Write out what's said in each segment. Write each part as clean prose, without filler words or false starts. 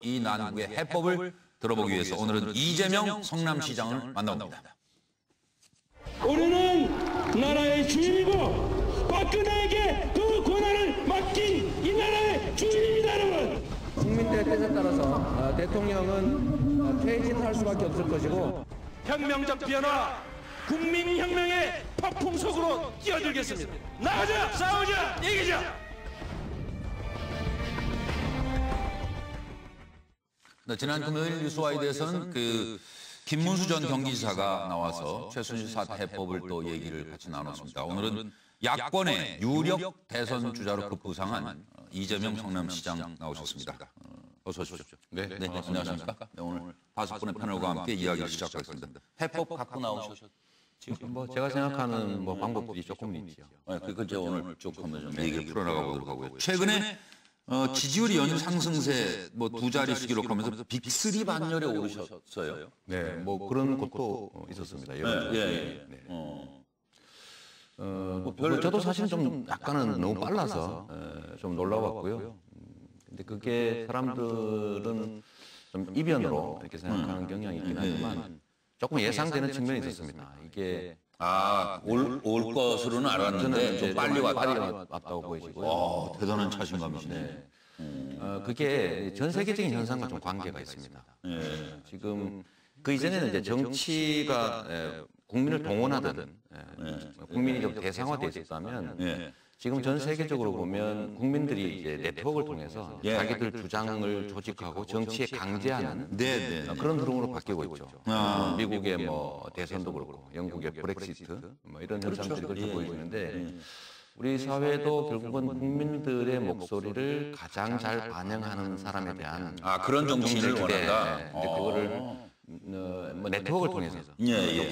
이 난국의 해법을 들어보기 위해서 오늘은 이재명 성남시장을 만나봅니다. 우리는 나라의 주인이고 박근혜에게 그 권한을 맡긴 이 나라의 주인입니다, 여러분. 국민들의 뜻에 따라서 대통령은 퇴진할 수밖에 없을 것이고 혁명적 변화, 국민혁명의 폭풍 속으로 뛰어들겠습니다. 나가자, 싸우자, 이기자. 네, 지난 금요일 뉴스와이드에서는 김문수 전 경기지사가 나와서 최순실 사태 해법을 또 얘기를 같이 나눴습니다. 오늘은 야권의 유력 대선 주자로 급부상한 이재명 성남시장 나오셨습니다. 어서 오십시오. 네, 안녕하십니까? 네, 오늘 5분의 패널과 함께 이야기를 시작하겠습니다. 해법 갖고 나오셨죠? 지금 제가 생각하는 방법들이 조금 있죠. 그걸 제가 오늘 쭉 한번 좀 얘기를 풀어나가 보도록 하고요. 최근에 지지율이 연상승세 두 자릿수 기록하면서 빅3 반열에 오르셨어요. 네, 그런 것도 있었습니다. 저도 사실은 좀 약간은 너무 빨라서 좀 놀라웠고요. 근데 그게 사람들은 좀 이변으로 이렇게 생각하는 경향이 있긴 하지만 조금 예상되는 측면이 있었습니다. 이게 올 것으로는 알았는데 좀 빨리 왔다고 보이시고요. 대단한 자신감이시네. 그게 전 세계적인 현상과 좀 관계가 있습니다. 지금 그 이전에는 이제 정치가 국민을 동원하든 국민이 좀 대상화되어 있었다면 지금 전 세계적으로 보면 국민들이 이제 네트워크를 통해서 자기들 주장을 조직하고 정치에 강제하는 그런 흐름으로 바뀌고 있죠. 미국의 대선도 그렇고 영국의 브렉시트 이런 현상들이 그렇게 보여주는데 우리 사회도 결국은 국민들의 목소리를 가장 잘 반영하는 사람에 대한 그런 정치인을 원한다. 이제 그거를 네트워크를 통해서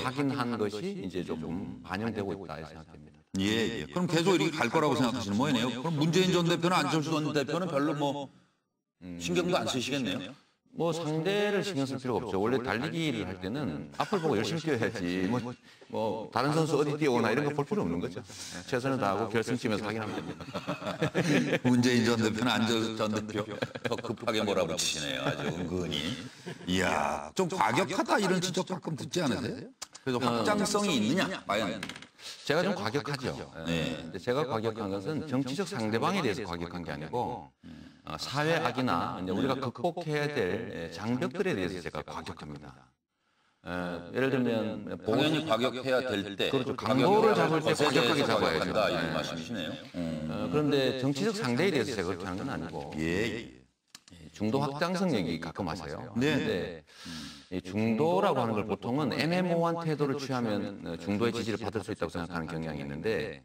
확인한 것이 이제 조금 반영되고 있다 생각됩니다. 그럼 계속 이렇게 갈 거라고 생각하시는 모양이네요. 그럼 문재인 전 대표는 안철수 전 대표는 별로 신경도 안 쓰시겠네요. 상대를 신경 쓸 필요가 없죠. 원래 달리기를 할 때는 앞을 보고 열심히 뛰어야지. 다른 선수 어디 뛰어오나 이런 거 볼 필요 없는 거죠. 최선을 다하고 결승팀에서 확인하면 됩니다. 문재인 전 대표는 안철수 전 대표 더 급하게 몰아붙이시네요. 아주 은근히. 이야, 좀 과격하다 이런 지적 가끔 듣지 않으세요? 그래서 확장성이 있느냐? 과연. 제가 좀 과격하죠. 제가 과격한 것은 정치적 상대방에 대해서 과격한 게 아니고 사회 악이나 우리가 극복해야 될 장벽들에 대해서 제가 과격합니다. 예를 들면 당연히 과격해야 될 때, 그렇죠. 강도를 잡을 때 과격하게 잡아야죠. 이런 말씀이시네요. 그런데 정치적 상대에 대해서 제가 그렇게 하는 건 아니고 중도 확장성 얘기 가끔 하세요. 그런데 중도라고 하는 걸 보통은 애매모호한 태도를 취하면 중도의 지지를 받을 수 있다고 생각하는 경향이 있는데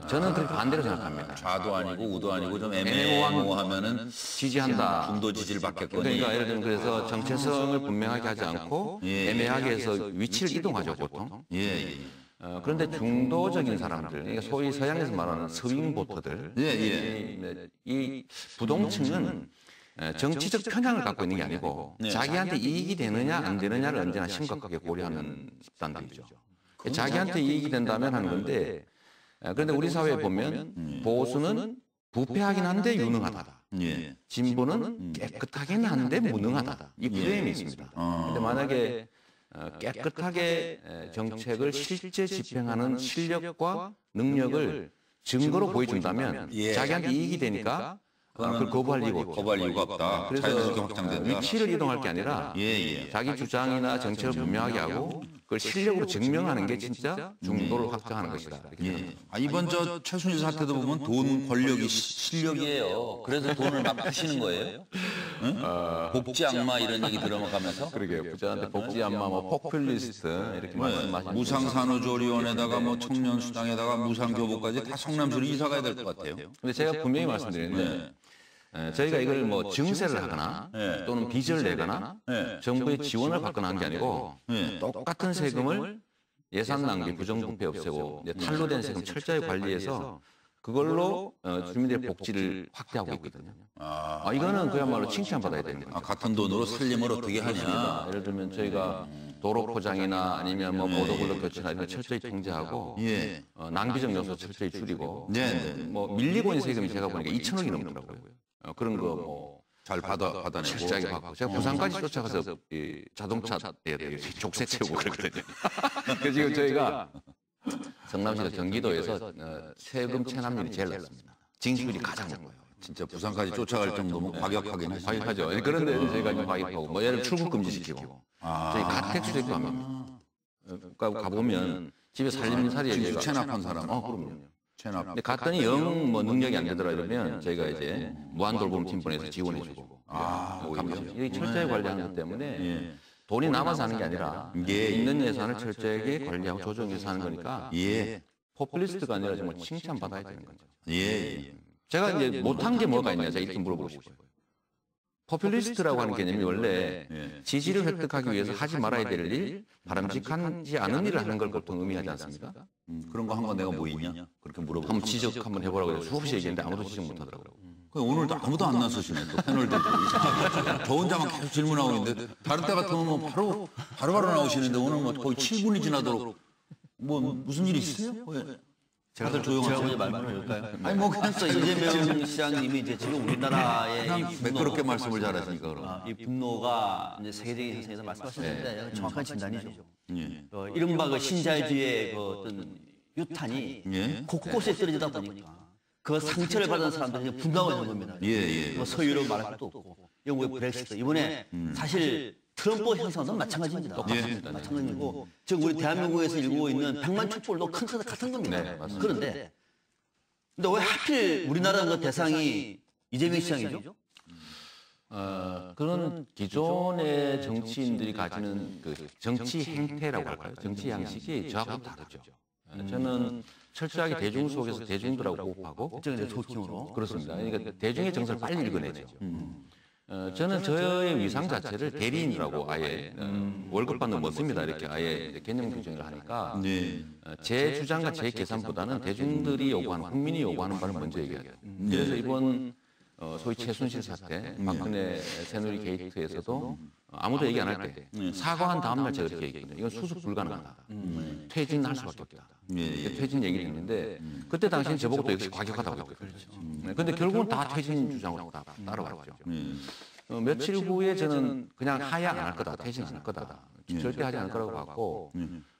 저는 그렇게 반대로 생각합니다. 좌도 아니고 우도 아니고 좀 애매모호하면은 지지한다. 중도 지지를 받겠거니. 그러니까 예를 들면 그래서 정체성을 분명하게 하지 않고 애매하게 해서 위치를 이동하죠 보통. 그런데 중도적인 사람들, 그러니까 소위 서양에서 말하는 스윙 보터들, 이 부동층은 정치적 편향을 갖고 있는 게 아니고 자기한테 이익이 되느냐 안 되느냐를 언제나 심각하게 고려하는 집단들이죠. 자기한테 이익이 된다면 하는 건데 그런데 우리 사회에 보면 보수는 부패하긴 한데 유능하다. 진보는 깨끗하긴 한데 무능하다. 이 프레임이 있습니다. 그런데 만약에 깨끗하게 정책을 실제 집행하는 실력과 능력을 증거로 보여준다면 자기한테 이익이 되니까 그걸 거부할 이유가 없다. 그래서 위치를 이동할 게 아니라 자기 주장이나 정책을 분명하게 하고 그걸 실력으로 증명하는 게 진짜 중도를 확장하는 것이다. 이번 최순실 사태도 보면 돈, 권력이 실력이에요. 그래서 돈을 막 푸시는 거예요? 복지 악마 이런 얘기 들어가면서? 그러게요. 부자한테 복지 악마, 포퓰리스트 이렇게 말씀하시는 무상산후조리원에다가 청년수당에다가 무상교복까지 다 성남시로 이사 가야 될 것 같아요. 근데 제가 분명히 말씀드리는데 저희가 이걸 증세를 하거나 또는 빚을 내거나 정부의 지원을 받거나 한 게 아니고 똑같은 세금을 예산 낭비, 부정부패 없애고 탄로된 세금 철저히 관리해서 그걸로 주민들의 복지를 확대하고 있거든요. 이거는 그야말로 칭찬받아야 되는 거죠. 같은 돈으로 살림을 어떻게 하냐. 예를 들면 저희가 도로 포장이나 아니면 보도블록 교체나 이런 거 철저히 통제하고 낭비적 요소 철저히 줄이고 밀리고 있는 세금이 제가 보니까 2천억이 넘더라고요. 그런 거 잘 받아내고. 철저하게 받고. 제가 부산까지 쫓아가서 이 자동차 족쇄 채우고 그랬거든요. 그래서 지금 저희가 성남시가 경기도에서 세금 체납률이 제일 낮습니다. 징수율이 가장 높아요. 진짜 부산까지 쫓아갈 정도면 과격하긴 하시죠. 과격하죠. 그런데 저희가 좀 과격하고 뭐 예를 들어 출국 금지시키고 저희 가택 수색도 합니다. 그러니까 가보면 집에 살림살이에 징수 체납한 사람. 그럼요. 체납. 근데 갔더니 영 뭐 능력이 안 되더라 이러면 저희가 이제 무한돌봄팀 보내서 지원해주고. 오히려 이 철저히 관리하는 것 때문에 돈이 남아서 하는 게 아니라 있는 예산을 철저하게 관리하고 조정해서 하는 거니까 포퓰리스트가 아니라 정말 칭찬받아야 되는 거죠. 제가 이제 못한 게 뭐가 있냐 제가 이렇게 물어보고 싶어요. 포퓰리스트라고 하는 개념이 원래 지지를 획득하기 위해서 하지 말아야 될 일, 바람직하지 않은 일을 하는 걸 보통 의미하지 않습니까? 그런 거 한 건 내가 뭐 있냐? 그렇게 물어보고. 한번 지적 한번 해보라고 해서 수없이 얘기했는데 아무도 지적 못하더라고요. 오늘도 아무도 안 나서시네. 또 패널들도. 저 혼자만 계속 질문하고 있는데 다른 때 같으면 뭐 바로 나오시는데 오늘 뭐 거의 7분이 지나도록 뭐 무슨 일이 있어요? 다들 조용하세요. 제가 먼저 말문을 열까요? 아니 뭐 그냥 이재명 시장님이 이제 지금 우리나라의 이 분노, 매끄럽게 말씀을 잘하시니까 그럼. 이 분노가 이제 세계적인 현상에서 말씀하셨는데 정확한 진단이죠. 예. 이른바 그 신자유주의의 그 어떤 유탄이 곳곳에 떨어지다 보니까 그 상처를 받은 사람들이 분노가 있는 겁니다. 뭐 서유럽 말할 것도 없고 영국의 브렉시트 이번에 사실 트럼프 현상도 마찬가지입니다. 똑같습니다. 마찬가지고 지금 우리 대한민국에서 일구고 있는 100만 촛불도 큰 틀은 같은 겁니다. 그런데 왜 하필 우리나라 그 대상이 이재명 시장이죠? 그런 기존의 정치인들이 가지는 그 정치 행태라고 할까요? 정치 양식이 저하고 다르죠. 저는 철저하게 대중 속에서 대중들하고 호흡하고 소통으로 그렇습니다. 그러니까 대중의 정서를 빨리 읽어내죠. 저는 저의 위상 자체를 대리인이라고 아예 월급 받는 못 씁니다. 이렇게 아예 개념 규정을 하니까 제 주장과 제 계산보다는 대중들이 요구하는 국민이 요구하는 바를 먼저 얘기해야 돼요. 그래서 이번 소위 최순실 사태, 박근혜 새누리 게이트에서도 아무도 얘기 안 할 때 사과한 다음 날 제가 이렇게 얘기했거든요. 이건 수습 불가능하다. 퇴진할 수밖에 없다. 퇴진 얘기를 했는데 그때 당시엔 저보고 또 역시 과격하다고 했거든요. 그런데 결국은 다 퇴진 주장으로 다 따라왔죠. 며칠 후에 저는 그냥 하야 안 할 거다. 퇴진 안 할 거다. 절대 하지 않을 거라고 봤고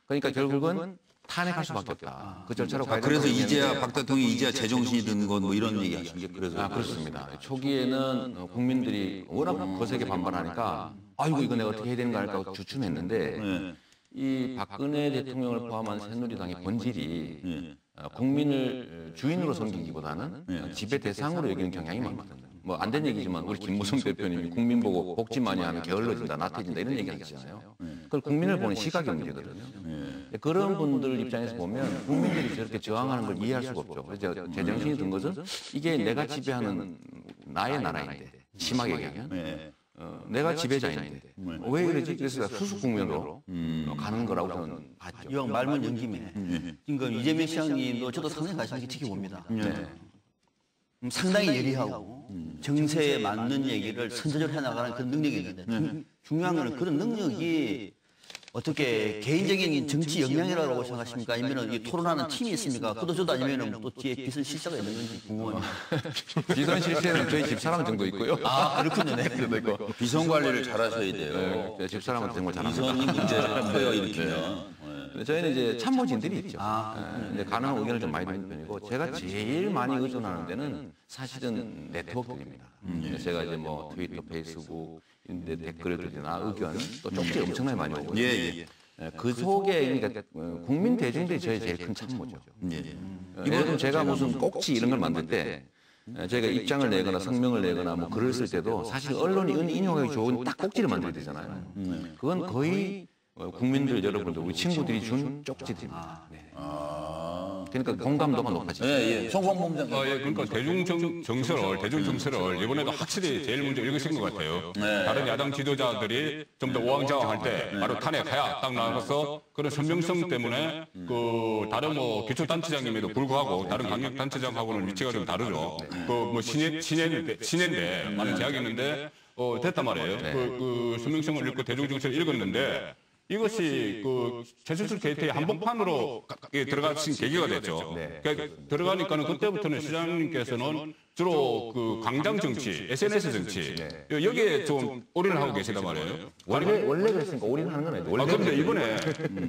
그러니까 결국은 탄핵할 수밖에 없다. 그 절차로 가야 그래서 이제야 박 대통령이 이제야 제정신이 든 건 뭐 이런 얘기 하신 게 그래서. 그렇습니다. 초기에는 국민들이 워낙 거세게 반발하니까 아이고 이거 내가 어떻게 해야 되는 거 할까 주춤했는데 이 박근혜 대통령을 포함한 새누리당의 본질이 국민을 주인으로 섬기기보다는 지배 대상으로 여기는 경향이 많거든요. 뭐 안 된 얘기지만 우리 김무성 대표님이 국민 보고 복지 많이 하면 게을러진다, 나태해진다 이런 얘기 하시잖아요. 그걸 국민을 보는 시각의 문제거든요. 그런 분들 입장에서 보면 국민들이 저렇게 저항하는 걸 이해할 수가 없죠. 그래서 제정신이 든 것은 이게 내가 지배하는 나의 나라인데 심하게 얘기하면 내가 지배자인데 왜 이러지? 그래서 수습 국면으로 가는 거라고 저는 봤죠. 이왕 말문 연 김에 그러니까 이재명 시장님도 저도 상당히 관심 있게 지켜봅니다. 상당히 예리하고 정세에 맞는 얘기를 선제적으로 해나가는 그런 능력이 있는데 중요한 거는 그런 능력이 어떻게 개인적인 정치 역량이라고 생각하십니까? 아니면 이 토론하는 팀이 있습니까? 그도 저도 아니면 또 뒤에 비선 실세가 있는 건지 궁금합니다. 비선 실세는 저희 집사람 정도 있고요. 그렇군요. 네. 비선 관리를 잘 하셔야 돼요. 집사람은 정말 잘합니다. 비선이 문제를 커요 일으키면. 저희는 이제 참모진들이 있죠. 이제 가능한 의견을 좀 많이 듣는 편이고 제가 제일 많이 의존하는 데는 사실은 네트워크입니다. 제가 이제 뭐 트위터, 페이스북 인데 댓글들이나 의견 또 쪽지 엄청나게 많이 오고 그 속에 그러니까 국민 대중들이 저희 제일 큰 참모죠. 예를 들면 제가 무슨 꼭지 이런 걸 만들 때 저희가 입장을 내거나 성명을 내거나 뭐 글을 쓸 때도 사실 언론이 인용하기 좋은 딱 꼭지를 만들어야 되잖아요. 그건 거의 국민들 여러분들 우리 친구들이 준 쪽지들입니다. 그러니까 공감도가 높아지죠. 송광범장. 그러니까 대중정서를 이번에도 확실히 제일 먼저 읽으신 것 같아요. 다른 야당 지도자들이 좀 더 우왕좌왕할 때 바로 탄핵해야 딱 나가서 그런 선명성 때문에 그 다른 뭐 기초단체장님에도 불구하고 다른 강력단체장하고는 위치가 좀 다르죠. 그 뭐 신예인데 많은 제약이 있는데 됐단 말이에요. 그 선명성을 읽고 대중정서를 읽었는데 이것이 그 최순실 게이트의 한복판으로 들어가신 계기가 됐죠. 그러니까 들어가니까는 그때부터는 시장님께서는 주로 그 광장 정치, SNS 정치 여기에 좀 올인하고 계시단 말이에요. 원래 그랬으니까 올인하는 건 아니죠. 그런데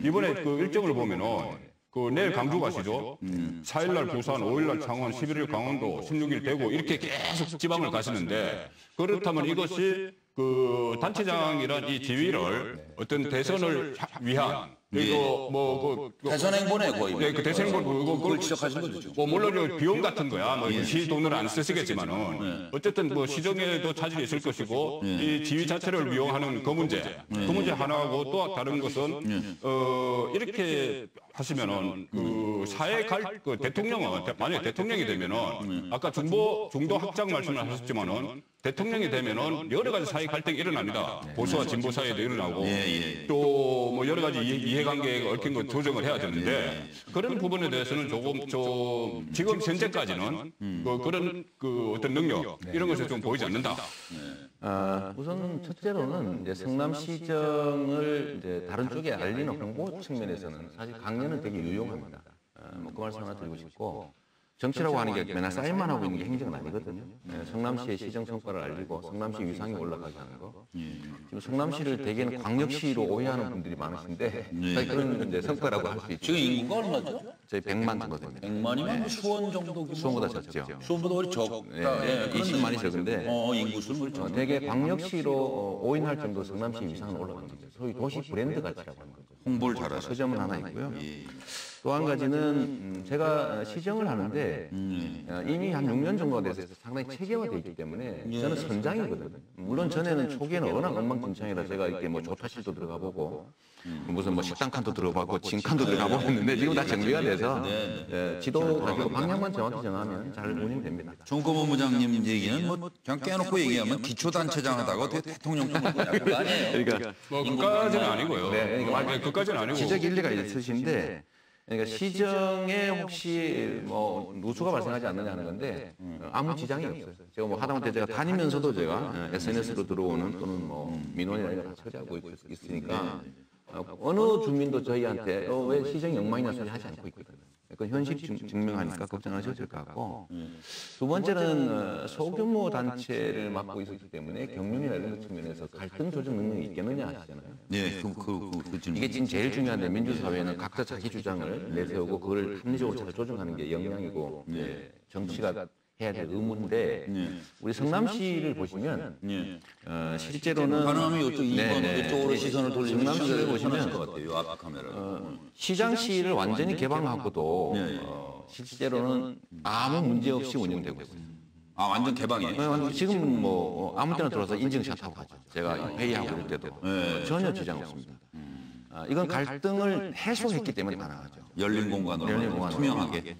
이번에 그 일정을 보면은 그 내일 강주 가시죠. 4일날 부산, 5일날 창원, 11일 강원도, 16일 대구 이렇게 계속 지방을 가시는데 그렇다면 이것이 그 단체장이란 이 지위를 어떤 대선을 위한 그리고 대선 행보네 거의. 네, 그 대선 행보 그걸 지적하신 거죠. 뭐 물론 비용 같은 거야 시 돈을 안 쓰시겠지만은 어쨌든 뭐 시정에도 차질이 있을 것이고 이 지위 자체를 이용하는 그 문제 하나하고 또 다른 것은 이렇게 하시면은 그 사회 그 대통령은 만약 대통령이 되면은 아까 중도 확장 말씀을 하셨지만은 대통령이 되면은 여러 가지 사회 갈등이 일어납니다. 보수와 진보 사이에도 일어나고 또 뭐 여러 가지 이해관계가 얽힌 거 조정을 해야 되는데 그런 부분에 대해서는 조금 좀 지금 현재까지는 그런 그 어떤 능력 이런 것이 좀 보이지 않는다. 우선 첫째로는 이제 성남시정을 이제 다른 쪽에 알리는 홍보 측면에서는 사실 강연은 되게 유용합니다. 그 말씀 하나 드리고 싶고 정치라고 하는 게 맨날 사인만 하고 있는 게 행정은 아니거든요. 성남시의 시정 성과를 알리고 성남시 위상이 올라가게 하는 거. 지금 성남시를 대개는 광역시로 오해하는 분들이 많으신데 그런 이제 성과라고 할 수 있죠. 지금 인구가 얼마죠? 저희 100만 정도 됩니다. 100만이면 뭐 수원 정도 규모. 수원보다 적죠. 수원보다 훨씬 적다. 예, 20만이 적은데 인구수는 훨씬 적다. 대개 광역시로 오인할 정도 성남시 위상은 올라가는 거죠. 소위 도시 브랜드 가치라고 하는 거죠. 홍보를 잘하시죠. 그 점은 하나 있고요. 또 한 가지는 제가 시정을 하는데 이미 한 6년 정도가 돼서 상당히 체계화되어 있기 때문에 저는 선장이거든요. 물론 전에는 초기에는 워낙 엉망진창이라 제가 이렇게 뭐 조타실도 들어가 보고 무슨 뭐 식당 칸도 들어가고 진칸도 들어가 보고 했는데 지금 다 정비가 돼서 지도 가지고 방향만 정확히 정하면 잘 운영됩니다. 정고모 부장님 얘기는 뭐 그냥 깨놓고 얘기하면 기초단체장 하다가 어떻게 대통령 쪽으로 그냥 그거 아니에요. 그러니까 뭐 그까지는 아니고요. 그까지는 아니고. 지적 일리가 있으신데 그러니까 시정에 혹시 뭐 누수가 발생하지 않느냐 하는 건데 아무 지장이 없어요. 제가 뭐 하다못해 제가 다니면서도 제가 SNS로 들어오는 또는 뭐 민원이나 이런 거 다 처리하고 있으니까 어느 주민도 저희한테 왜 시정이 엉망이냐 소리 하지 않고 있거든요. 그 현실 증명하니까 걱정하셔도 될 것 같고 두 번째는 소규모 단체를 맡고 있었기 때문에 경륜이나 이런 측면에서 갈등 조정 능력이 있겠느냐 하시잖아요. 네, 이게 지금 제일 중요한데 민주사회는 각자 자기 주장을 내세우고 그걸 합리적으로 잘 조정하는 게 역량이고 정치가 해야 될 의무인데 우리 성남시를 보시면 실제로는 가능하면 이쪽으로 시선을 돌리면 성남시를 보시면 것 같아요. 앞 카메라. 시장시를 완전히 개방하고도 실제로는 아무 문제 없이 운영되고 있어요. 아 완전 개방이에요? 지금 뭐 아무 때나 들어서 인증샷 하고 가죠. 제가 회의하고 이럴 때도 전혀 지장 없습니다. 이건 갈등을 해소했기 때문에 가능하죠. 열린 공간으로 투명하게.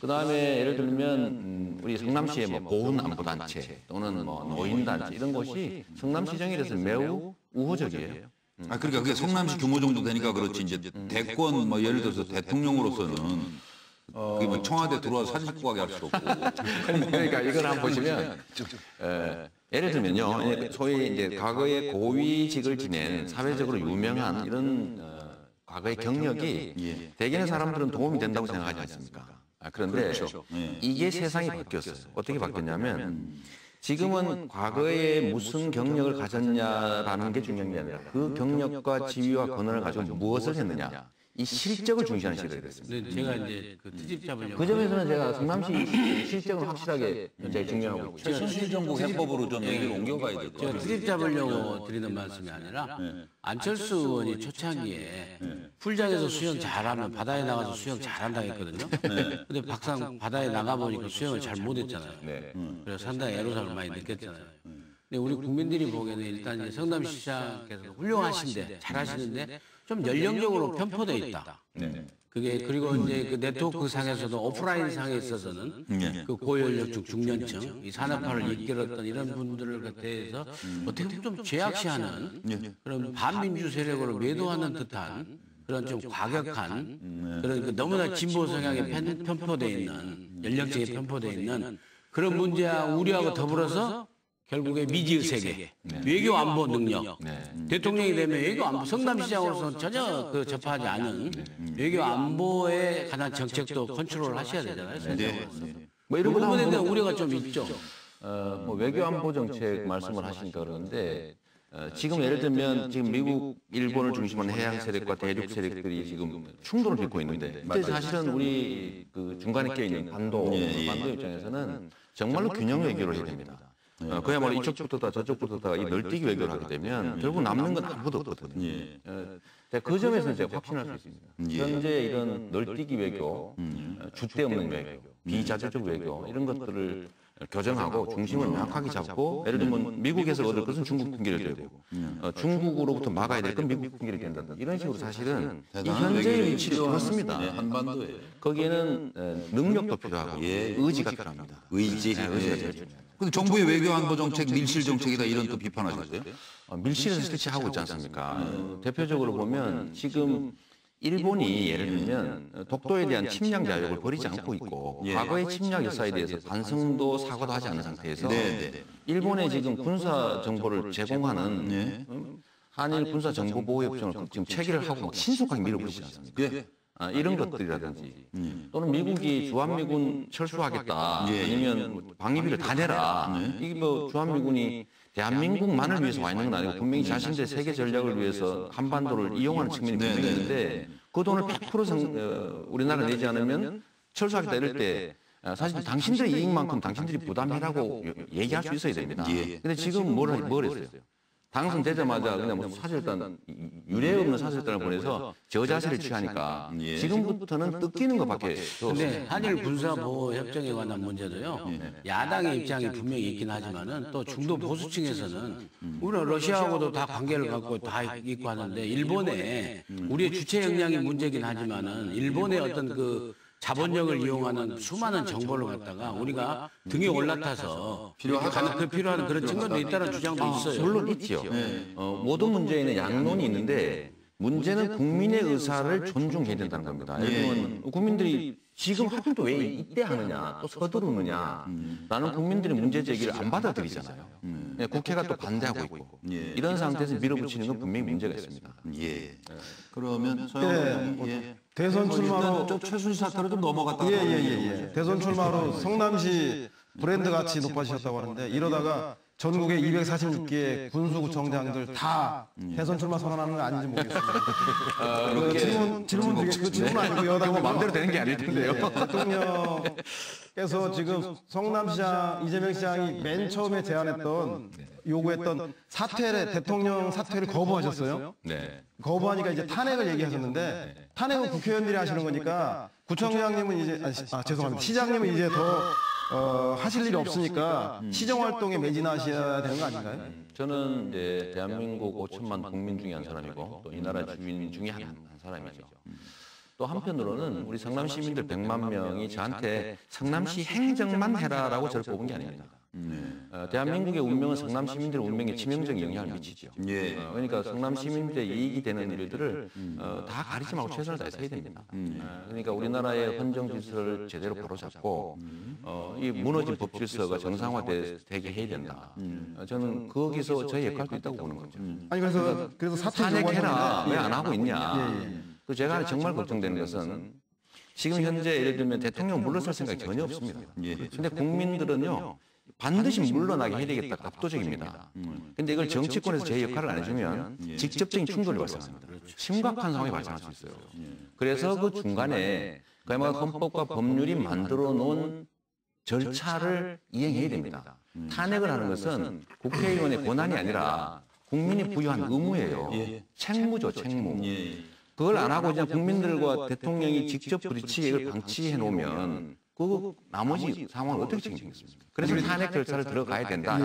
그다음에 예를 들면 우리 성남시의 뭐 보훈안보단체 또는 뭐 노인단체 이런 것이 성남시정에 대해서 매우 우호적이에요. 아 그러니까 그게 성남시 규모 정도 되니까 그렇지 이제 대권 뭐 예를 들어서 대통령으로서는 그게 뭐 청와대 들어와서 사진 찍고 가게 할 수도 없고. 그러니까 이걸 한번 보시면 예를 들면요, 소위 이제 과거에 고위직을 지낸 사회적으로 유명한 이런 과거의 경력이 대개는 사람들은 도움이 된다고 생각하지 않습니까? 그런데 이게 세상이 바뀌었어요. 어떻게 바뀌었냐면 지금은 과거에 무슨 경력을 가졌냐라는 게 중요한 게 아니라 그 경력과 지위와 권한을 가지고 무엇을 했느냐. 이 실적을 중시하는 시대가 됐습니다. 네, 제가 이제 그 트집 잡으려고. 그 점에서는 제가 성남시 실적을 확실하게 제가 증명하고 있죠. 최순실정국 해법으로 좀 얘기를 옮겨가야 될 것 제가 같아요. 트집 잡으려고 드리는 말씀이 아니라 안철수 의원이 초창기에 풀장에서 수영 잘하면 바다에 나가서 수영 잘한다 했거든요. 근데 막상 바다에 나가보니까 수영을 잘 못했잖아요. 그래서 상당히 애로사를 많이 느꼈잖아요. 근데 우리 국민들이 보기에는 일단 이제 성남시장께서 훌륭하신데 잘하시는데 좀 연령적으로 편포돼 있다. 그게 그리고 이제 그 네트워크 상에서도 오프라인 상에 있어서는 그 고연령층, 중년층, 이 산업화를 이끌었던 이런 분들을 대해서 어떻게 보면 좀 죄악시하는 그런 반민주 세력으로 매도하는 듯한 그런 좀 과격한 그런 그 너무나 진보 성향에 편포돼 있는 연령층에 편포돼 있는 그런 문제와 우려하고 더불어서 결국에 미지의 세계, 외교 안보 능력, 대통령이 되면 외교 안보, 성남시장으로서는 전혀 그 접하지 않은 외교 안보에 관한 정책도 컨트롤 하셔야 되잖아요. 뭐 이런 부분에 거는 대한 우려가 좀 있죠. 뭐 외교안보 정책 말씀을 하시니까 그러는데 지금 예를 들면 지금 미국, 일본을 중심으로 해양 세력과 대륙 세력들이 지금 충돌을 빚고 있는데 사실은 우리 그 중간에 껴 있는 반도 입장에서는 정말로 균형 외교를 해야 됩니다. 그야말로 이쪽부터다 저쪽부터다 이 널뛰기 외교를 하게 되면 결국 남는 건 아무것도 없거든요. 그 점에서는 제가 확신할 수 있습니다. 현재 이런 널뛰기 외교, 줏대 없는 외교, 비자주적 외교 이런 것들을 교정하고 중심을 명확하게 잡고 예를 들면 미국에서 얻을 것은 중국 핑계를 대고 중국으로부터 막아야 될 건 미국 핑계를 댄다. 이런 식으로 사실은 이 현재의 위치를 그렇습니다. 한반도에 거기에는 능력도 필요하고 의지가 필요합니다. 의지가 필요합니다. 근데 정부의 외교 안보 정책 밀실 정책이다 이런 또 비판하셨어요? 밀실에서 실시하고 있지 않습니까? 대표적으로 보면 지금 일본이 예를 들면 독도에 대한 침략 야욕을 버리지 않고 있고 과거의 침략 역사에 대해서 반성도 사과도 하지 않은 상태에서 일본에 지금 군사 정보를 제공하는 한일 군사 정보 보호 협정을 지금 체결을 하고 막 신속하게 밀어붙이지 않습니까? 이런 것들이라든지 또는 미국이 주한미군 철수하겠다 아니면 방위비를 다 내라 이게 뭐 주한미군이 대한민국만을 위해서 와 있는 건 아니고 분명히 자신들의 세계 전략을 위해서 한반도를 이용하는 측면이 분명히 있는데 그 돈을 100% 우리나라 내지 않으면 철수하겠다 이럴 때 사실 당신들의 이익만큼 당신들이 부담해라고 얘기할 수 있어야 됩니다. 근데 지금 뭘 했어요? 당선되자마자 그냥 뭐 사절단 유례 없는 사절단을 보내서 저자세를 취하니까 지금부터는 뜯기는 것밖에 근데 한일 군사 보호 협정에 관한 문제도요. 야당의 입장이 분명히 있긴 하지만은 또 중도 보수층에서는 우리는 러시아하고도 다 관계를 갖고 다 있고 하는데 일본에 우리의 주체 역량이 문제긴 하지만은 일본의 어떤 그 자본력을 이용하는 수많은 정보를 갖다가 우리가 등에 올라타서 필요한 그런 측면도 있다는 주장도 있어요. 물론 있죠. 모든 문제에는 양론이 있는데 문제는 국민의 의사를 존중해야 된다는 겁니다. 예를 들면 국민들이 지금 하필 또 왜 이때 하느냐, 또 서두르느냐, 라는 국민들의 문제 제기를 안 받아들이잖아요. 국회가 또 반대하고 있고 이런 상태에서 밀어붙이는 건 분명히 문제가 있습니다. 그러면 대선 출마로 좀 최순실 사태로 좀 넘어갔다가 대선 출마로 성남시 브랜드 가치 높아지셨다고 하는데 이러다가 전국의 246개의 군수구청장들 다 대선 출마 선언하는 건 아닌지 모르겠습니다. 질문 중에 그 질문 아니고 여당 마음대로 되는 게 아닐 텐데요. 대통령께서 지금 성남시장 이재명 시장이 맨 처음에 제안했던 요구했던 대통령 사퇴를 거부하셨어요. 거부하니까 이제 탄핵을 얘기하셨는데 탄핵은 국회의원들이 하시는 거니까 구청장님은 이제 죄송합니다. 시장님은 이제 더 하실 일이 없으니까 시정 활동에 매진하셔야 되는 거 아닌가요? 저는 이제 대한민국 5천만 국민 중에 한 사람이고 또 이 나라 주민 중에 한 사람이죠. 또 한편으로는 우리 성남 시민들 100만 명이 저한테 성남시 행정만 해라라고 저를 뽑은 게 아닙니다. 대한민국의 운명은 성남 시민들의 운명에 치명적인 영향을 미치죠. 그러니까 성남 시민들의 이익이 되는 일들을 다 가리지 말고 최선을 다해서 해야 됩니다. 그러니까 우리나라의 헌정 질서를 제대로 바로잡고 이 무너진 법 질서가 정상화되게 해야 된다. 저는 거기서 저의 역할도 있다고 보는 거죠. 아니 그래서 사퇴 탄핵해라 왜 안 하고 있냐. 그 제가 정말 걱정되는 것은 지금 현재 예를 들면 대통령 물러설 생각이 전혀 없습니다. 그런데 국민들은요. 반드시 물러나게 해야 되겠다가 압도적입니다. 그런데 이걸 정치권에서 제 역할을 안 해주면 직접적인 충돌이 발생합니다. 심각한 상황이 발생할 수 있어요. 그래서 그 중간에 그야말로 헌법과 법률이 만들어 놓은 절차를 이행해야 됩니다. 탄핵을 하는 것은 국회의원의 권한이 아니라 국민이 부여한 의무예요. 책무죠, 책무. 그걸 안 하고 그냥 국민들과 대통령이 직접 부딪히게 이걸 방치해 놓으면 그 나머지 상황을 어떻게 책임지겠습니까? 그래서 탄핵 절차를 들어가야 된다.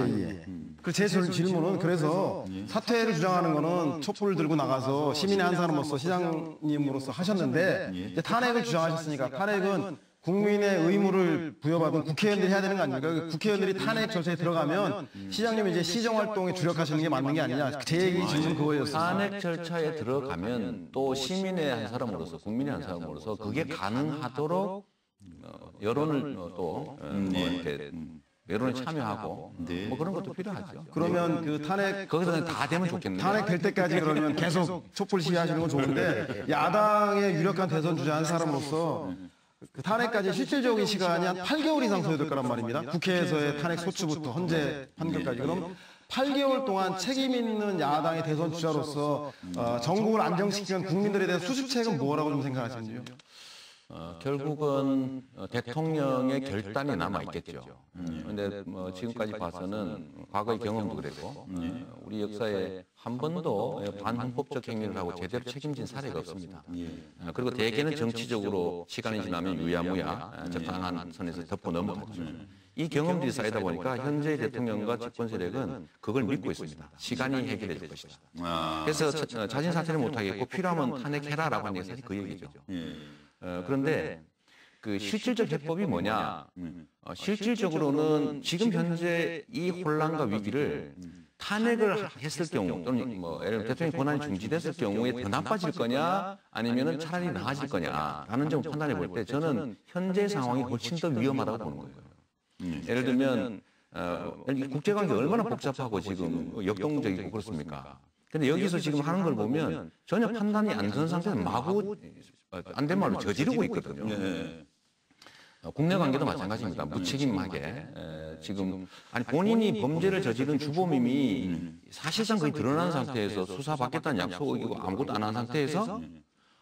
제 질문은 그래서 사퇴를 주장하는 거는 촛불 들고 나가서 시민의 한 사람으로서 시장님으로서 하셨는데 이제 탄핵을 주장하셨으니까 탄핵은 국민의 의무를 부여받은 국회의원들이 해야 되는 거 아닙니까? 국회의원들이 탄핵 절차에 들어가면 시장님이 이제 시정활동에 주력하시는 게 맞는 게 아니냐. 제 얘기 질문 그거였어요. 탄핵 절차에 들어가면 또 시민의 한 사람으로서 국민의 한 사람으로서 그게 가능하도록 여론을 또 이렇게 여론에 참여하고 뭐 그런 것도 필요하죠. 그러면 그 탄핵 거기서 다 되면 좋겠네요. 탄핵 될 때까지 그러면 계속 촛불 시위하시는 건 좋은데 야당의 유력한 대선 주자 한 사람으로서 그 탄핵까지 실질적인 시간이 한 8개월 이상 소요될 거란 말입니다. 국회에서의 탄핵 소추부터 헌재 판결까지. 그럼 8개월 동안 책임 있는 야당의 대선 주자로서 전국을 안정시키는 국민들에 대한 수습책은 뭐라고 좀 생각하시는지요? 결국은 대통령의 결단이 남아 있겠죠. 그런데 뭐 지금까지 봐서는 과거의 경험도 그랬고 우리 역사에 한 번도 반헌법적 행위를 하고 제대로 책임진 사례가 없습니다. 그리고 대개는 정치적으로 시간이 지나면 유야무야 적당한 선에서 덮고 넘어갔죠. 이 경험들이 쌓이다 보니까 현재 대통령과 집권 세력은 그걸 믿고 있습니다. 시간이 해결해 줄 것이다. 그래서 자진 사퇴를 못하겠고 필요하면 탄핵해라라고 하는 게 사실 그 얘기죠. 그런데 그 실질적 해법이 뭐냐? 실질적으로는 지금 현재 이 혼란과 위기를 탄핵을 했을 경우 또는 뭐 예를 들어 대통령 권한이 중지됐을 경우에 더 나빠질 거냐 아니면은 차라리 나아질 거냐라는 점을 판단해 볼 때 저는 현재 상황이 훨씬 더 위험하다고 보는 거예요. 예를 들면 국제관계 얼마나 복잡하고 지금 역동적이고 그렇습니까? 근데 여기서 지금 하는 걸 보면 전혀 판단이 안 선 상태에서 마구 안 된 말로 저지르고 있거든요. 국내 관계도 마찬가지입니다. 무책임하게 지금 아니 본인이 범죄를 저지른 주범임이 사실상 거의 드러난 상태에서 수사받겠다는 약속 어기고 아무것도 안 한 상태에서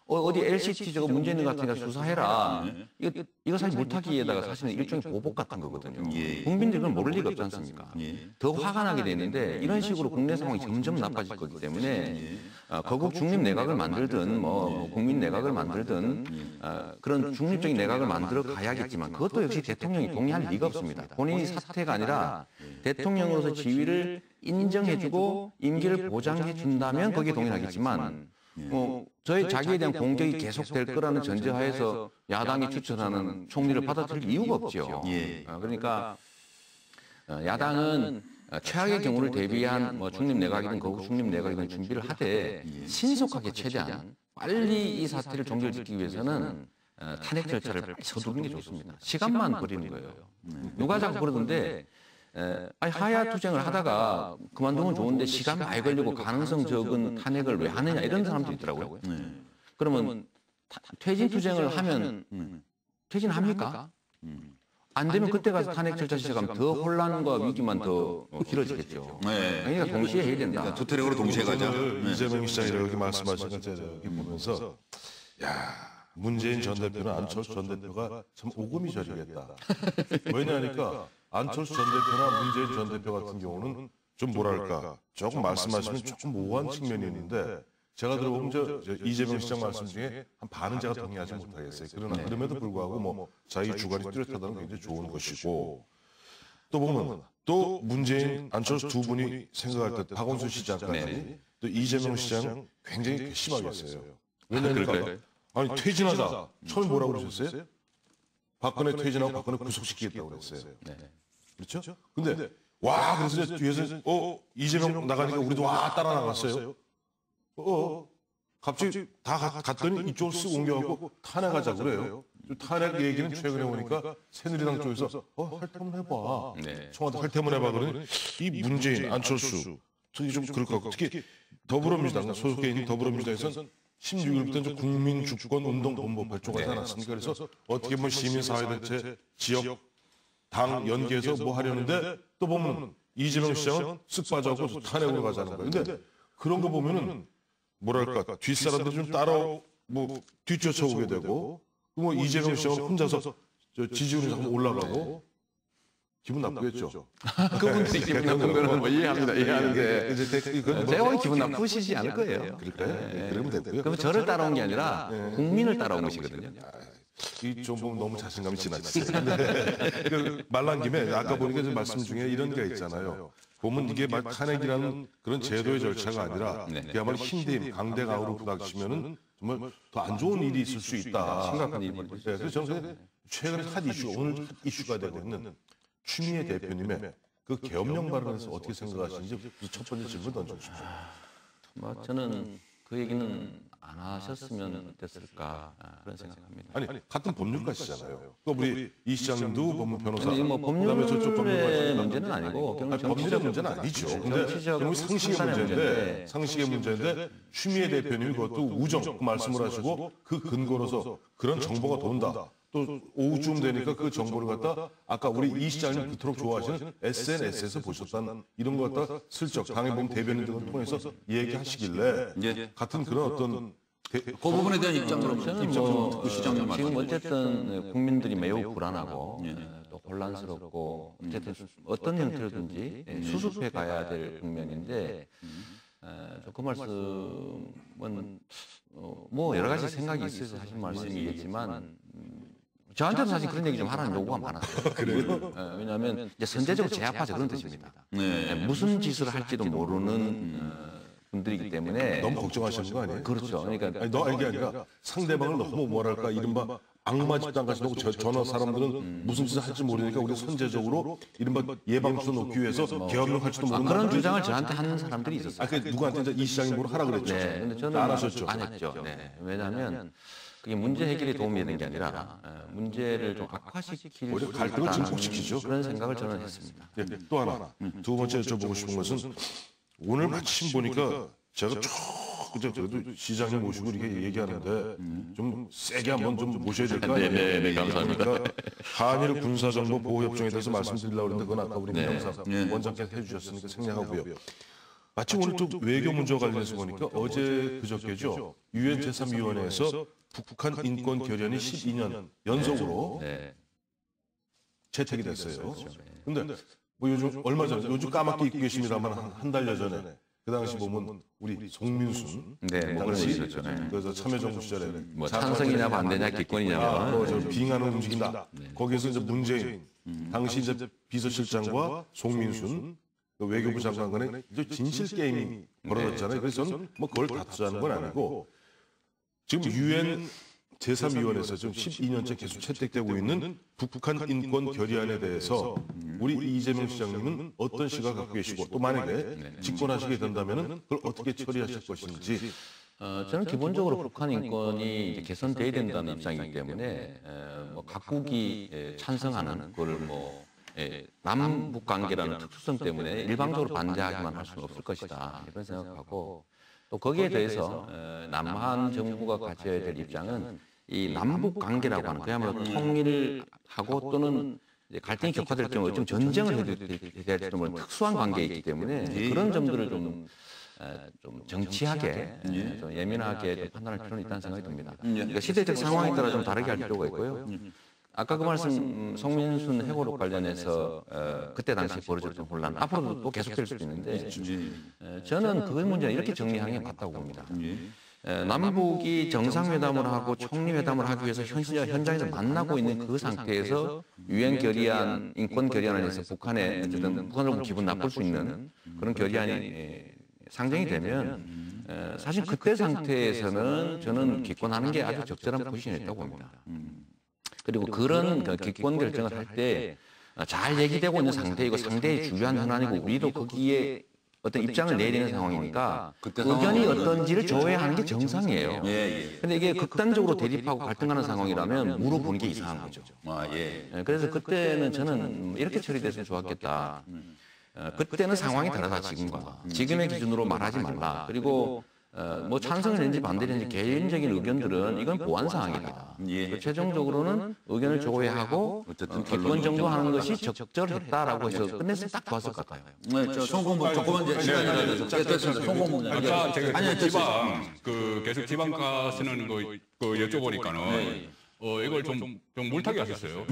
어디 LCT 저거 문제 있는 것 같으니까 수사해라. 이거 사실 물타기에다가 사실은 일종의 보복 같은 거거든요. 국민들이 그걸 모를 리가 없지 않습니까? 더 화가 나게 되는데 이런 식으로 국내 상황이 점점 나빠질 거기 때문에 거국 중립 내각을 만들든 뭐 국민 내각을 만들든 그런 중립적인 내각을 만들어 가야겠지만 그것도 역시 대통령이 동의할 리가 없습니다. 본인이 사퇴가 아니라 대통령으로서 지위를 인정해주고 임기를 보장해준다면 거기에 동의하겠지만 저희 자기에 대한 공격이 계속될 거라는 전제하에서 야당이 추천하는 총리를 받아들일 이유가 없죠. 그러니까 야당은 최악의 경우를 대비한 뭐 중립 내각이든 거국 중립 내각이든 준비를 하되 신속하게 최대한 빨리 이 사태를 종결시키기 위해서는 탄핵 절차를 빨리 서두르는 게 좋습니다. 시간만 버리는 거예요. 누가 자꾸 그러던데 하야 투쟁을 하다가 그만두면 좋은데 시간 많이 걸리고 가능성 적은 탄핵을 왜 하느냐 이런 사람도 있더라고요. 그러면 퇴진 투쟁을 하면 퇴진합니까? 안 되면 그때 가서 탄핵 절차 시작하면 더 혼란과 위기만 더 길어지겠죠. 그러니까 동시에 해야 된다. 두 트랙으로 동시에 가자. 이재명 시장이 이렇게 말씀하신 걸 제가 여기 보면서 문재인 전 대표는 안철수 전 대표가 참 오금이 저리겠다. 왜냐하니까 안철수 전 대표나 문재인 전 대표 같은 경우는 좀 뭐랄까 조금 말씀하시면 조금 모호한 측면이 있는데 제가 들어보면 이재명 시장 말씀 중에 한 반은 제가 동의하지 못하겠어요. 그러나 그럼에도 불구하고 뭐 자기 주관이 뚜렷하다는 게 굉장히 좋은 것이고 또 보면 또 문재인 안철수 두 분이 생각할 때 박원순 시장까지 또 이재명 시장 굉장히 괘씸하게 했어요. 왜냐하니까 아니 퇴진하자. 처음에 뭐라고 그러셨어요? 박근혜 퇴진하고 박근혜 구속시키겠다고 그랬어요. 그렇죠? 근데 와 그래서 이제 뒤에서 이재명 나가니까 우리도 와 따라 나갔어요. 갑자기 다 갔더니 이쪽을 쓱 옮겨갖고 탄핵하자고 그래요. 탄핵 얘기는 최근에 보니까 새누리당 쪽에서 할퇴문 해봐. 청와대 할퇴문 해봐 그러니 이 문재인, 안철수 특히 좀 그럴 것 같고 특히 더불어민주당 소속해 있는 더불어민주당에서는 16일부터 국민주권운동본부 발족을 하지 않았습니까? 그래서 어떻게 보면 시민사회단체, 지역, 당 연계해서 뭐 하려는데 또 보면 이재명 시장은 쓱 빠져갖고 탄핵으로 가자는 거예요. 근데 그런 거 보면은 뭐랄까 뒷사람들 좀 따라 뭐 뒤쫓아오게 되고 뭐 이재명 시장은 혼자서 지지율이 자꾸 올라가고 기분 나쁘겠죠. 그분들이 기분 나쁜 거는 뭐 이해하는데 제가 기분 나쁘시지 않을 거예요. 그럴까요? 그러면 됐고요. 그러면 저를 따라온 게 아니라 국민을 따라온 것이거든요. 이 좀 보면 너무 자신감이 지나치죠. 말 나온 김에 아까 보니까 말씀 중에 이런 게 있잖아요. 보면 이게 막 탄핵이라는 그런 제도의 절차가 아니라 그야말로 힘듦, 강대강으로 부닥치면은 정말 더 안 좋은 일이 있을 수 있다. 심각한 일이 벌어질 수 있어요. 그래서 저는 최근에 핫 이슈, 오늘 핫 이슈가 되고 있는 추미애 대표님의 그 계엄령 발언에서 어떻게 생각하시는지 첫 번째 질문 던져주십시오. 저는 그 얘기는 안 하셨으면 어땠을까 그런 생각합니다. 아니 같은 법률가시잖아요. 또 우리 이 시장님도 법무 변호사. 아니 뭐 법률의 문제는 아니고 법률의 문제는 아니죠. 근데 상식의 문제인데 상식의 문제인데 추미애 대표님이 그것도 우정 그 말씀을 하시고 그 근거로서 그런 정보가 돈다. 또 오후쯤 되니까 그 정보를 갖다 아까 우리 이 시장님 그토록 좋아하시는 SNS에서 보셨다는 이런 거 갖다 슬쩍 당해보면 대변인 등을 통해서 얘기하시길래 같은 그런 어떤 그 부분에 대한 입장 그럼 저는 시장님 지금 어쨌든 국민들이 매우 불안하고 또 혼란스럽고 어쨌든 어떤 형태로든지 수습해 가야 될 국면인데 그 말씀은 뭐 여러 가지 생각이 있어서 하신 말씀이겠지만 저한테도 사실 그런 얘기 좀 하라는 요구가 많았어요. 그래요? 왜냐하면 이제 선제적으로 제압하자 그런 뜻입니다. 무슨 짓을 할지도 모르는 분들이기 때문에 너무 걱정하시는 거 아니에요? 그렇죠. 그러니까 이게 아니라 상대방을 너무 뭐랄까 이른바 악마 집단 같이 놓고 전화 사람들은 무슨 짓을 할지 모르니까 우리 선제적으로 이른바 예방주사 놓기 위해서 계엄령 할지도 모른다. 그런 주장을 저한테 하는 사람들이 있었어요. 그 누구한테 이제 이 시장이 뭘 하라 그랬죠. 네, 근데 저는 안 하셨죠. 안 했죠. 네. 왜냐하면 그게 문제 해결에 도움이 되는 게 아니라 문제를 좀 악화시킬 오히려 갈등을 증폭시키죠. 그런 생각을 저는 했습니다. 또 하나 두 번째 여쭤보고 싶은 것은 오늘 마침 보니까 제가 그래도 시장님 모시고 이렇게 얘기하는데 좀 세게 한번 좀 모셔야 될 거 아니에요? 네, 감사합니다. 그러니까 한일 군사정보 보호협정에 대해서 말씀드리려고 했는데 그건 아까 우리 민영사 원장께서 해주셨으니까 생략하고요. 마침 오늘 또 외교 문제와 관련해서 보니까 어제 그저께죠. 유엔 제3위원회에서 북한 인권 결연이 12년 연속으로 채택이 됐어요. 그런데 뭐 요즘 얼마 전에 요즘 까맣게 입고 계십니다만 한 달여 전에 그 당시 보면 우리 송민순 당시 그래서 참여정부 시절에 뭐 찬성이냐 반대냐 기권이냐 저 빙하는 움직인다. 거기에서 이제 문재인 당시 이제 비서실장과 송민순 그 외교부 장관 간에 이제 진실 게임이 벌어졌잖아요. 그래서 저는 뭐 그걸 다투자는 건 아니고 지금 유엔 제3위원회에서 지금 12년째 계속 채택되고 있는 북한 인권 결의안에 대해서 우리 이재명 시장님은 어떤 시각 갖고 계시고 또 만약에 집권하시게 된다면 그걸 어떻게 처리하실 것인지. 저는 기본적으로 북한 인권이 이제 개선돼야 된다는 입장이기 때문에 뭐 각국이 찬성하는 그걸 뭐 남북 관계라는 특수성 때문에 일방적으로 반대하기만 할 수는 없을 것이다 이런 생각하고 또 거기에 대해서 남한 정부가 가져야 될 입장은 이 남북 관계라고 하는 그야말로 통일하고 또는 갈등이 격화될 경우 좀 전쟁을 해야 될 경우 특수한 관계이기 때문에 그런 점들을 좀 정치하게 좀 예민하게 좀 판단할 필요는 있다는 생각이 듭니다. 그러니까 시대적 상황에 따라 좀 다르게 할 필요가 있고요. 아까 그 말씀 송민순 해고로 관련해서 그때 당시 벌어졌던 혼란 앞으로도 또 계속될 수도 있는데 저는 그 문제는 이렇게 정리하는 게 맞다고 봅니다. 남북이 정상회담을 하고 총리회담을 하기 위해서 현장에서 만나고 있는 그 상태에서 유엔 결의안, 인권 결의안에서 북한에 어쨌든 북한으로 기분 나쁠 수 있는 그런 결의안이 상정이 되면 사실 그때 상태에서는 저는 기권하는 게 아주 적절한 포지션이었다고 봅니다. 그리고 그런 기권 결정을 할 때 잘 얘기되고 있는 상태이고 상대의 주요한 현안이고 우리도 거기에 어떤 입장을 내리는 상황이니까 의견이 어떤지를 조회하는 게 정상이에요. 그런데 이게 극단적으로 대립하고 갈등하는 상황이라면 물어보는 게 이상한 거죠. 그래서 그때는 저는 이렇게 처리됐으면 좋았겠다. 그때는 상황이 다르다 지금과. 지금의 기준으로 말하지 말라. 그리고 뭐 찬성을 했는지 반대를 했는지 개인적인 의견들은 이건 보완 사항이다. 최종적으로는 의견을 조회하고 기권 정도하는 것이 적절했다라고 해서 끝냈으면 딱 좋았을 것 같아요. 송공복 조금만 이제 시간이 됐습니다. 송공복 아까 제가 지방 계속 지방 가시는 거 여쭤보니까는 이걸 좀 물타기 하셨어요.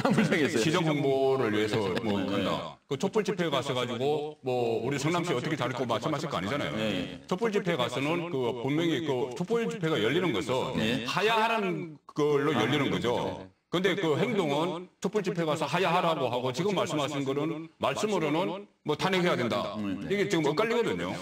시정 홍보를 위해서 뭐 한다. 그 촛불 집회 가셔가지고 뭐 우리 성남시 어떻게 다르고 말씀하실 거 아니잖아요. 촛불 집회 가서는 그 분명히 그 촛불 집회가 열리는 것은 하야하라는 걸로 열리는 거죠. 근데 그 행동은 촛불 집회 가서 하야하라고 하고 지금 말씀하신 거는 말씀으로는 뭐 탄핵해야 된다. 이게 지금 엇갈리거든요.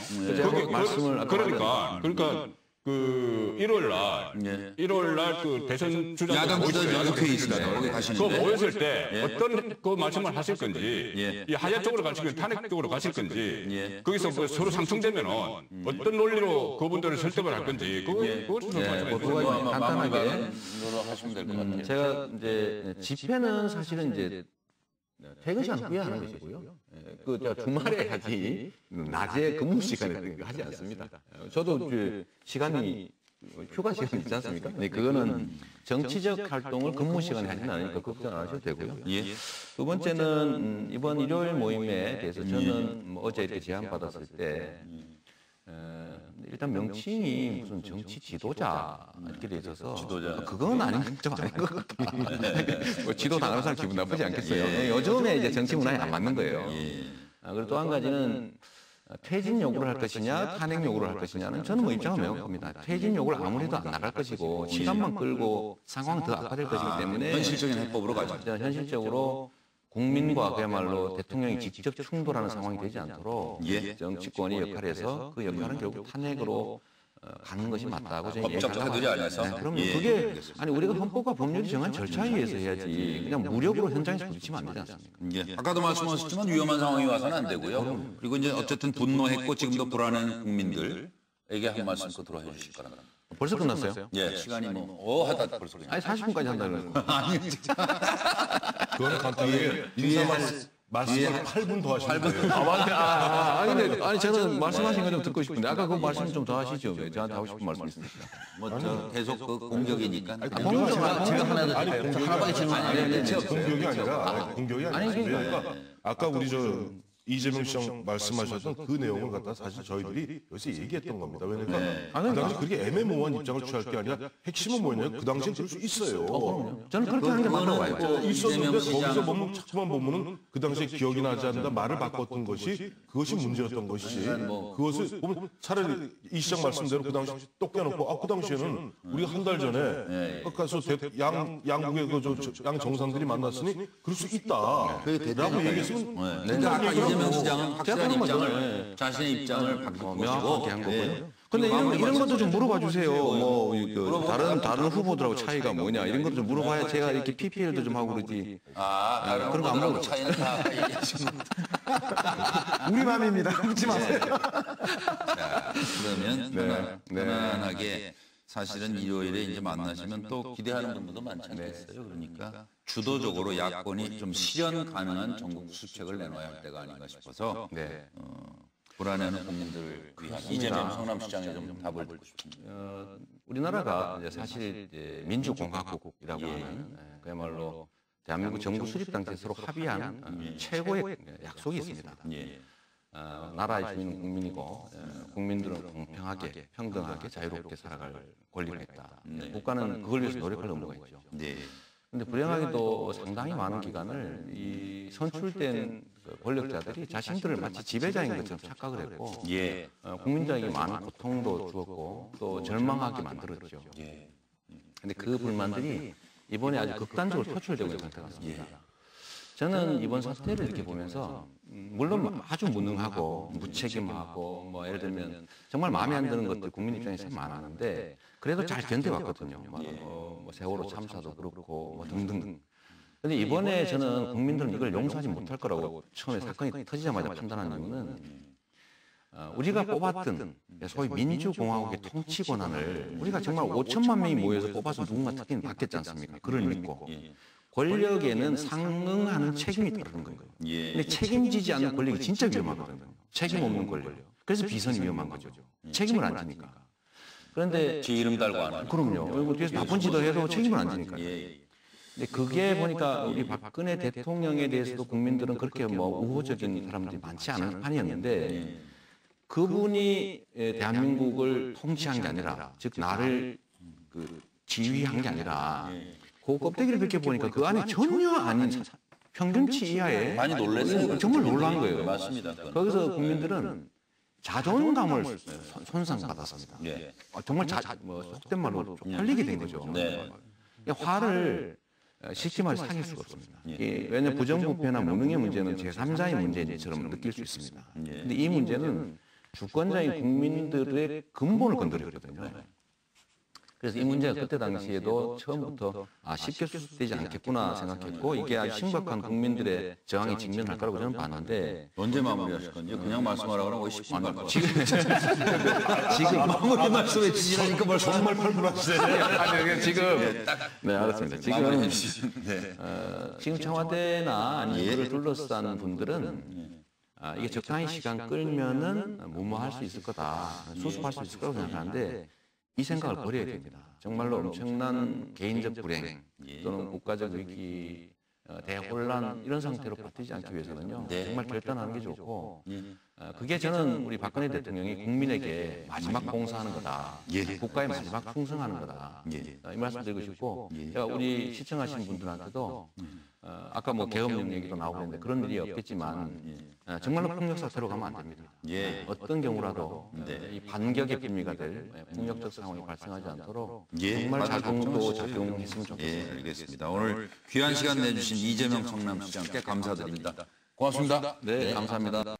그러니까 그 1월 날 그 대선 주자 야당 주자 연습회의 있습니다. 거기 가시는데 그 모였을 때 어떤 그 말씀을 하실 건지 이 하야 쪽으로 가실 건지 탄핵 쪽으로 가실 건지 거기서 그 서로 상충되면은 어떤 논리로 그분들을 설득을 할 건지 그것을 좀 말씀해 주세요. 간단하게 하시면 될 것 같아요. 제가 이제 집회는 사실은 이제 퇴근 시간 후에 하는 것이고요. 그 주말에 하지 낮에 근무 시간에 하지 않습니다. 저도 이제 시간이 휴가 시간 있지 않습니까? 네, 그거는 정치적 활동을 근무 시간에 하지는 않으니까 걱정 안 하셔도 되고요. 예. 두 번째는 이번 일요일 모임에 대해서 저는 뭐 어제 이렇게 제안 받았을 때 일단 명칭이 무슨 정치 지도자 이렇게 돼 있어서 그건 좀 아닌 것 같아요. 뭐 지도 당하는 사람 기분 나쁘지 않겠어요. 요즘에 이제 정치 문화에 안 맞는 거예요. 그리고 또 한 가지는 퇴진 요구를 할 것이냐 탄핵 요구를 할 것이냐는 저는 뭐 입장은 명확합니다. 퇴진 요구를 아무래도 안 나갈 것이고 시간만 끌고 상황은 더 악화될 것이기 때문에 현실적인 해법으로 가죠. 현실적으로 국민과 그야말로 대통령이 직접 충돌하는 상황이 되지 않도록 정치권이 역할에서 그 역할은 결국 탄핵으로 가는 것이 맞다고 저는 법적 테두리 안에서. 그럼 그게 아니 우리가 헌법과 법률이 정한 절차에 의해서 해야지 그냥 무력으로 현장에서 부딪히면 안 되지 않습니까? 아까도 말씀하셨지만 위험한 상황이 와서는 안 되고요. 그리고 이제 어쨌든 분노했고 지금도 불안한 국민들에게 한 말씀 끝으로 해주실 거라면. 벌써 끝났어요? 예, 시간이 하다 벌써 그냥. 아니 40분까지 한다는 거. 아니, 그거는 간단하게 인사 말씀을 8분 더 하시면 돼요. 아니 저는 말씀하신 거 좀 듣고 싶은데 아까 그 말씀 좀 더 하시죠. 왜 저한테 하고 싶은 말씀 있습니까? 뭐 계속 그 공격이니까. 제가 하나 더 하나밖에 질문 안 했는데 제가 공격이 아니라 공격이 아니라 그러니까 아까 우리 이재명 시장 말씀하셨던 그 내용을 갖다 사실 저희들이 여기서 얘기했던 겁니다. 왜냐하면 그 당시 그렇게 애매모호한 입장을 취할 게 아니라 핵심은 뭐냐면 그 당시에 그럴 수 있어요. 저는 그렇게 하는 게 맞다고 봐요. 있었는데 거기서 보면 자꾸만 보면은 그 당시에 기억이 나지 않는다 말을 바꿨던 그것이 문제였던 것이지. 그것을 보면 차라리 이 시장 말씀대로 그 당시 똑 깨놓고 그 당시에는 우리가 한 달 전에 가서 양국의 양 정상들이 만났으니 그럴 수 있다라고 얘기했으면 그러니까 아까 이재명 시장은 확실한 입장을 자신의 입장을 바꾸고 명확하게 한 거고요. 근데 이런 것도 좀 물어봐 주세요. 뭐 다른 후보들하고 차이가 뭐냐 이런 것도 좀 물어봐야 제가 이렇게 PPL도 좀 하고 그러지. 그런 거 안 물어보. 차이는 다 얘기하시면. 우리 맘입니다. 묻지 마세요. 자, 그러면 편안하게 사실은 일요일에 이제 만나시면 또 기대하는 분들도 많지 않겠어요. 그러니까 주도적으로 야권이 좀 실현 가능한 전국 수책을 내놔야 할 때가 아닌가 싶어서 불안해하는 국민들을 위한 이재명 성남시장에 좀 답을 듣고 싶습니다. 우리나라가 이제 사실 이제 민주공화국이라고 하는 그야말로 대한민국 정부 수립 당시에 서로 합의한 최고의 약속이 있습니다. 나라의 주인은 국민이고 국민들은 공평하게 평등하게 자유롭게 살아갈 권리가 있다. 국가는 그걸 위해서 노력할 의무가 있죠. 그런데 불행하게도 상당히 많은 기간을 이 선출된 권력자들이 자신들을 마치 지배자인 것처럼 착각을 했고 국민들에게 많은 고통도 주었고 또 절망하게 만들었죠. 그런데 그 불만들이 이번에 아주 극단적으로 표출되고 있는 상태 같습니다. 저는 이번 사태를 이렇게 보면서 물론 아주 무능하고 무책임하고 뭐 예를 들면 정말 마음에 안 드는 것들 국민 입장에서 많았는데 그래도 잘 견뎌왔거든요. 뭐 세월호 참사도 그렇고 뭐 등등. 그런데 이번에 저는 국민들은 이걸 용서하지 못할 거라고 처음에 사건이 터지자마자 판단한 이유는 우리가 뽑았던 소위 민주공화국의 통치 권한을 우리가 정말 5천만 명이 모여서 뽑아서 누군가 특기는 받겠지 않습니까? 그걸 믿고. 권력에는 상응하는 책임이 따르는 거예요. 근데 책임지지 않는 권력이 진짜 위험하거든요. 책임 없는 권력. 그래서 비선이 위험한 거죠. 책임을 안 지니까. 그런데 지 이름 달고 안 하는. 그럼요. 뒤에서 나쁜 짓을 해도 책임을 안 지니까. 근데 그게 보니까 우리 박근혜 대통령에 대해서도 국민들은 그렇게 뭐 우호적인 사람들이 많지 않은 판이었는데 그분이 대한민국을 통치한 게 아니라 즉 나를 지휘한 게 아니라 그 껍데기를 벗겨보니까 그 안에 전혀 아닌 평균치 이하의 많이 놀랐어요. 정말 놀란 거예요. 맞습니다. 거기서 국민들은 자존감을 손상받았습니다. 정말 속된 말로 쪽팔리게 된 거죠. 화를 쉽게 말해 사귈 수가 없습니다. 왜냐하면 부정부패나 무능의 문제는 제3자의 문제처럼 느낄 수 있습니다. 그런데 이 문제는 주권자인 국민들의 근본을 건드렸거든요. 그래서 이 문제가 그때 당시에도 처음부터 쉽게 수습되지 않겠구나 생각했고 이게 아주 심각한 국민들의 저항에 직면할 거라고 저는 봤는데 언제 마무리하실 건지 그냥 말씀하라고 하면 10분 갈 거예요. 지금 마무리 말씀해 주시라니까 벌써 정말 팔불하시네. 지금 네 알았습니다. 지금 청와대나 아니면 이를 둘러싼 분들은 이게 적당히 시간 끌면은 무모할 수 있을 거다, 수습할 수 있을 거라고 생각하는데 이 생각을 버려야 됩니다. 정말로 엄청난 개인적 불행 또는 국가적 위기, 대혼란 이런 상태로 버티지 않기 위해서는요. 정말 결단하는 게 좋고 그게 저는 우리 박근혜 대통령이 국민에게 마지막 봉사하는 거다. 국가에 마지막 충성하는 거다. 이 말씀 드리고 싶고 제가 우리 시청하신 분들한테도 아까 뭐 계엄령 얘기도 나오고 있는데 그런 일이 없겠지만 정말로 폭력 사태로 가면 안 됩니다. 어떤 경우라도 이 반격의 빌미가 될 폭력적 상황이 발생하지 않도록 정말 자중도 작용했으면 좋겠습니다. 알겠습니다. 오늘 귀한 시간 내주신 이재명 성남시장께 감사드립니다. 고맙습니다. 네, 감사합니다.